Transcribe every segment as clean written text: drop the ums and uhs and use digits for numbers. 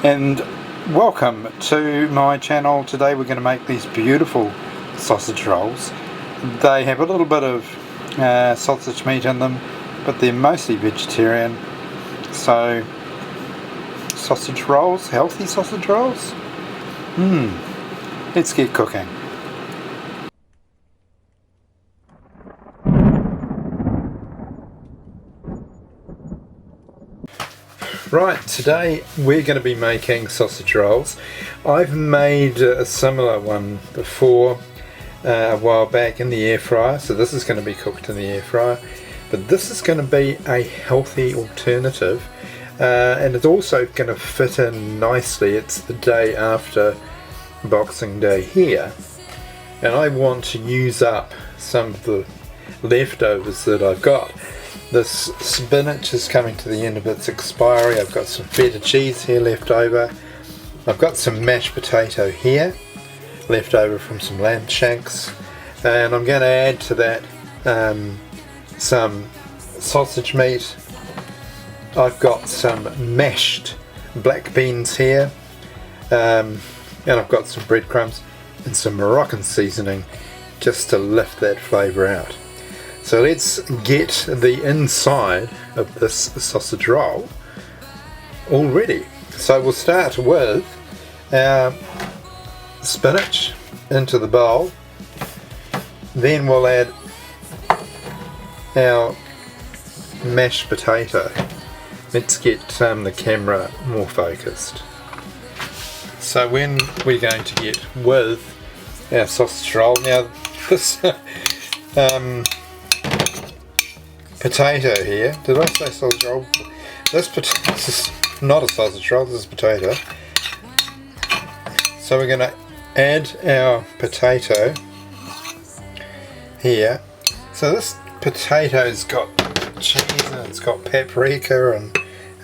and welcome to my channel. Today we're going to make these beautiful sausage rolls. They have a little bit of sausage meat in them, but they're mostly vegetarian. So sausage rolls, healthy sausage rolls. Let's get cooking. Right, today we're going to be making sausage rolls. I've made a similar one before a while back in the air fryer, so this is going to be cooked in the air fryer, but this is going to be a healthy alternative, and it's also going to fit in nicely. It's the day after Boxing Day here, and I want to use up some of the leftovers that I've got. This spinach is coming to the end of its expiry. I've got some feta cheese here left over. I've got some mashed potato here left over from some lamb shanks, and I'm going to add to that some sausage meat. I've got some mashed black beans here, and I've got some breadcrumbs and some Moroccan seasoning just to lift that flavour out. So let's get the inside of this sausage roll all ready. So we'll start with our spinach into the bowl, then we'll add our mashed potato. Let's get the camera more focused. So when we're going to get with our sausage roll, now this potato here, did I say sausage roll? This is not a sausage roll, this is potato. So we're going to add our potato here. So this potato's got cheese and it's got paprika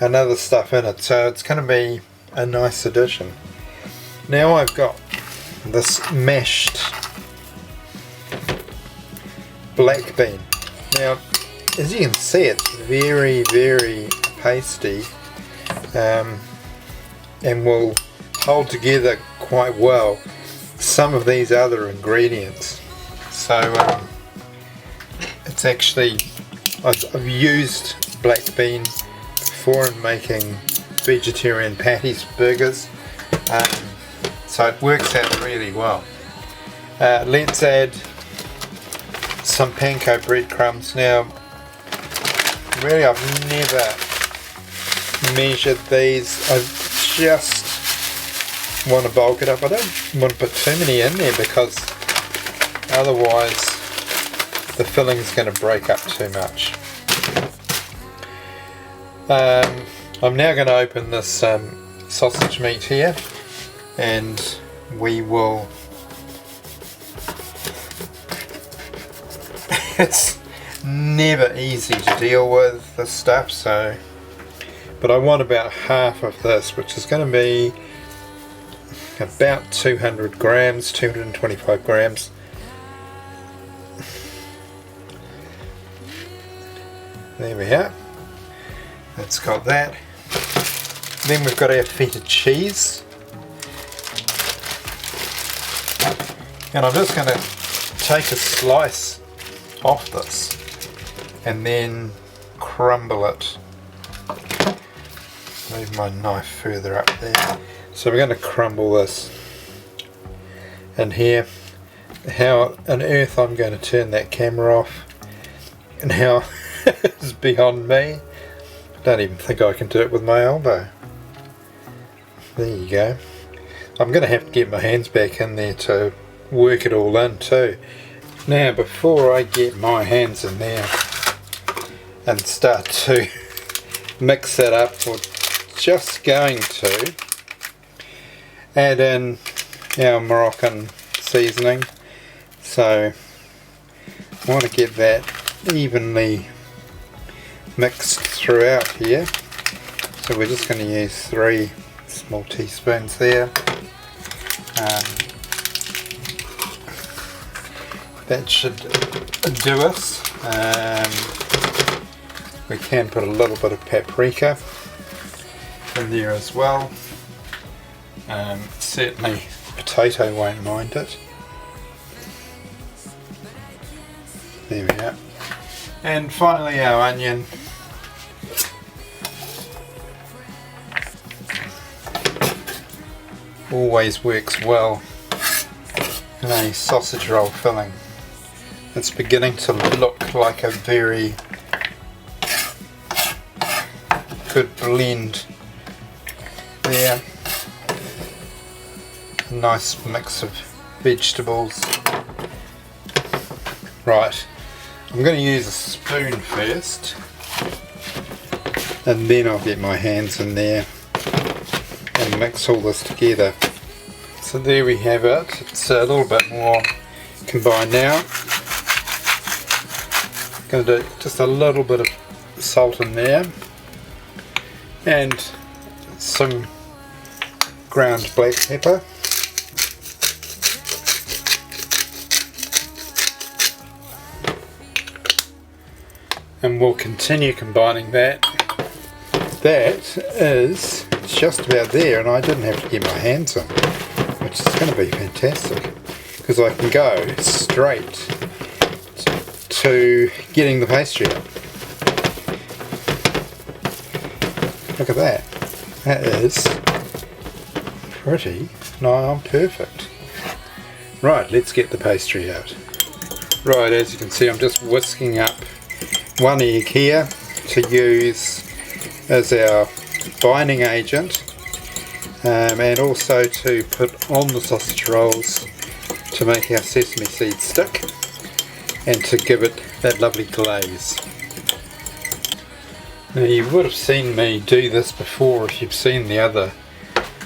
and other stuff in it, so it's going to be a nice addition. Now I've got this mashed black bean. Now as you can see, it's very pasty, and will hold together quite well some of these other ingredients. So it's actually, I've used black bean before in making vegetarian patties, burgers, so it works out really well. Let's add some panko breadcrumbs. Now really, I've never measured these. I just want to bulk it up. I don't want to put too many in there because otherwise the filling is going to break up too much. I'm now going to open this sausage meat here, and we will it's never easy to deal with this stuff, so but I want about half of this, which is going to be about 200 grams, 225 grams. There we are, that's got that. Then we've got our feta cheese, and I'm just going to take a slice off this and then crumble it. Move my knife further up there. So we're going to crumble this in here. How on earth I'm going to turn that camera off and how it's beyond me. I don't even think I can do it with my elbow. There you go. I'm going to have to get my hands back in there to work it all in too. Now before I get my hands in there and start to mix that up, we're just going to add in our Moroccan seasoning. So I want to get that evenly mixed throughout here. So we're just going to use 3 small teaspoons there. That should do us. We can put a little bit of paprika in there as well. Certainly potato won't mind it. There we go. And finally our onion. Always works well in a sausage roll filling. It's beginning to look like a very good blend there. A nice mix of vegetables. Right, I'm going to use a spoon first, and then I'll get my hands in there and mix all this together. So there we have it. It's a little bit more combined now. Going to do just a little bit of salt in there and some ground black pepper. And we'll continue combining that. That is just about there, and I didn't have to get my hands on, which is going to be fantastic because I can go straight to getting the pastry up. Look at that. That is pretty nigh on perfect. Right, let's get the pastry out. Right, as you can see, I'm just whisking up one egg here to use as our binding agent, and also to put on the sausage rolls to make our sesame seeds stick and to give it that lovely glaze. Now you would have seen me do this before if you've seen the other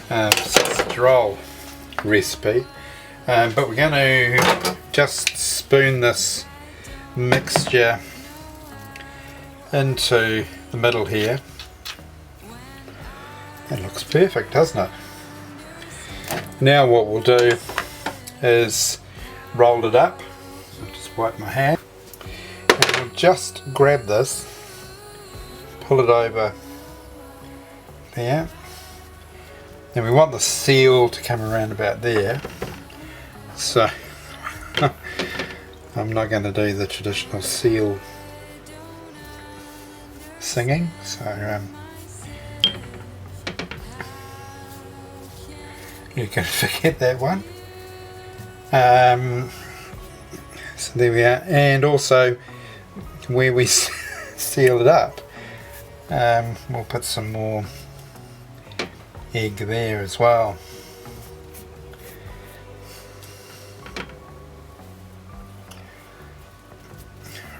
sausage roll recipe, but we're going to just spoon this mixture into the middle here. That looks perfect, doesn't it? Now what we'll do is roll it up. I'll just wipe my hand and we'll just grab this, pull it over there, and we want the seal to come around about there, so I'm not going to do the traditional seal singing, so you can forget that one. So there we are, and also where we seal it up, we'll put some more egg there as well.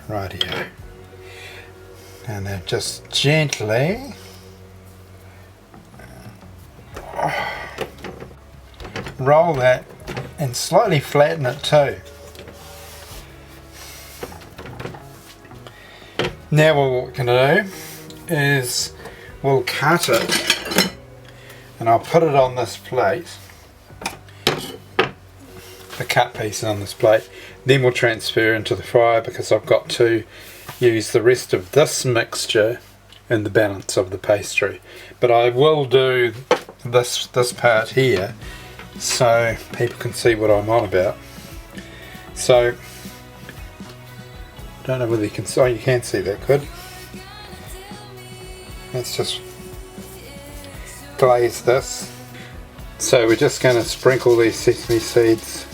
Rightio. And then just gently roll that and slightly flatten it too. Now what we're going to do is we'll cut it, and I'll put it on this plate, the cut piece on this plate, then we'll transfer into the fryer because I've got to use the rest of this mixture in the balance of the pastry. But I will do this part here so people can see what I'm on about. So, don't know whether you can see, oh, you can see that, good. Let's just glaze this. So we're just going to sprinkle these sesame seeds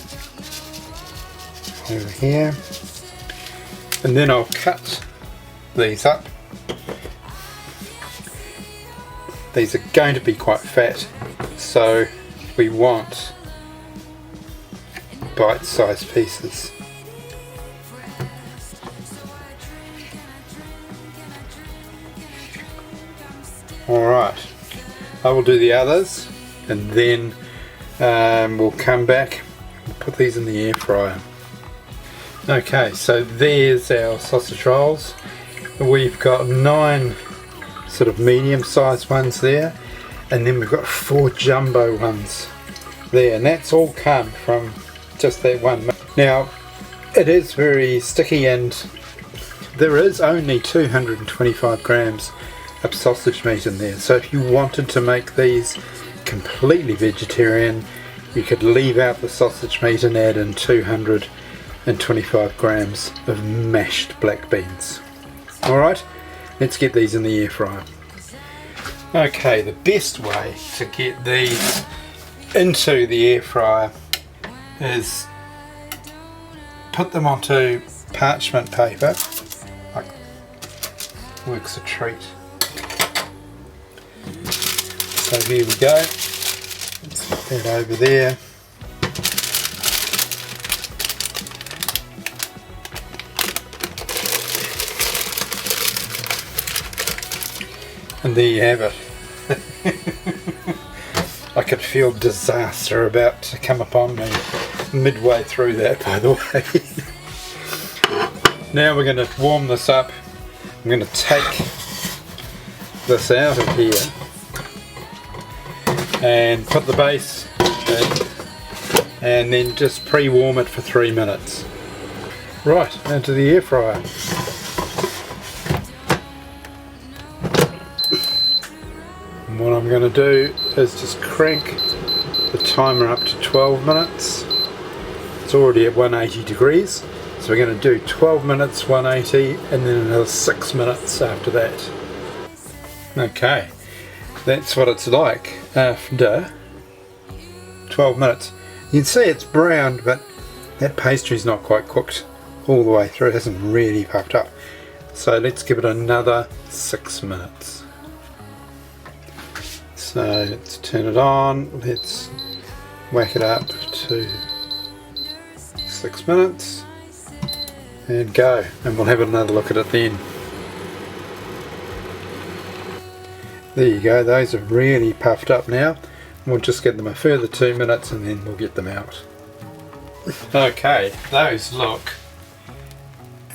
over here, and then I'll cut these up. These are going to be quite fat, so we want bite-sized pieces. Alright, I will do the others and then we'll come back and put these in the air fryer. Okay, so there's our sausage rolls. We've got 9 sort of medium-sized ones there, and then we've got 4 jumbo ones there, and that's all come from just that one. Now it is very sticky, and there is only 225 grams of sausage meat in there, so if you wanted to make these completely vegetarian, you could leave out the sausage meat and add in 225 grams of mashed black beans. Alright, let's get these in the air fryer. Okay, the best way to get these into the air fryer is put them onto parchment paper, like works a treat. So here we go, let's put that over there. And there you have it. I could feel disaster about to come upon me midway through that, by the way. Now we're going to warm this up. I'm going to take this out of here and put the base in, and then just pre-warm it for 3 minutes. Right, into the air fryer. And what I'm going to do is just crank the timer up to 12 minutes. It's already at 180 degrees, so we're going to do 12 minutes 180 and then another 6 minutes after that. Okay, that's what it's like after 12 minutes. You can see it's browned, but that pastry's not quite cooked all the way through. It hasn't really puffed up. So let's give it another 6 minutes. So let's turn it on, let's whack it up to 6 minutes and go, and we'll have another look at it then. There you go, those are really puffed up now. We'll just get them a further 2 minutes and then we'll get them out. Okay, those look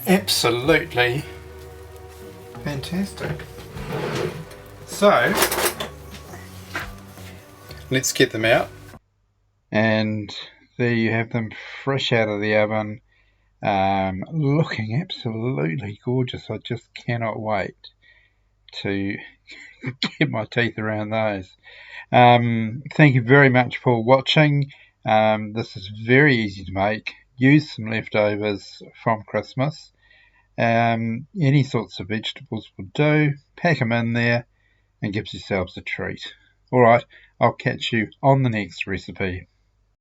absolutely fantastic. So let's get them out, and there you have them fresh out of the oven, looking absolutely gorgeous. I just cannot wait to get my teeth around those. Thank you very much for watching. This is very easy to make. Use some leftovers from Christmas. Any sorts of vegetables will do. Pack them in there and give yourselves a treat. Alright, I'll catch you on the next recipe.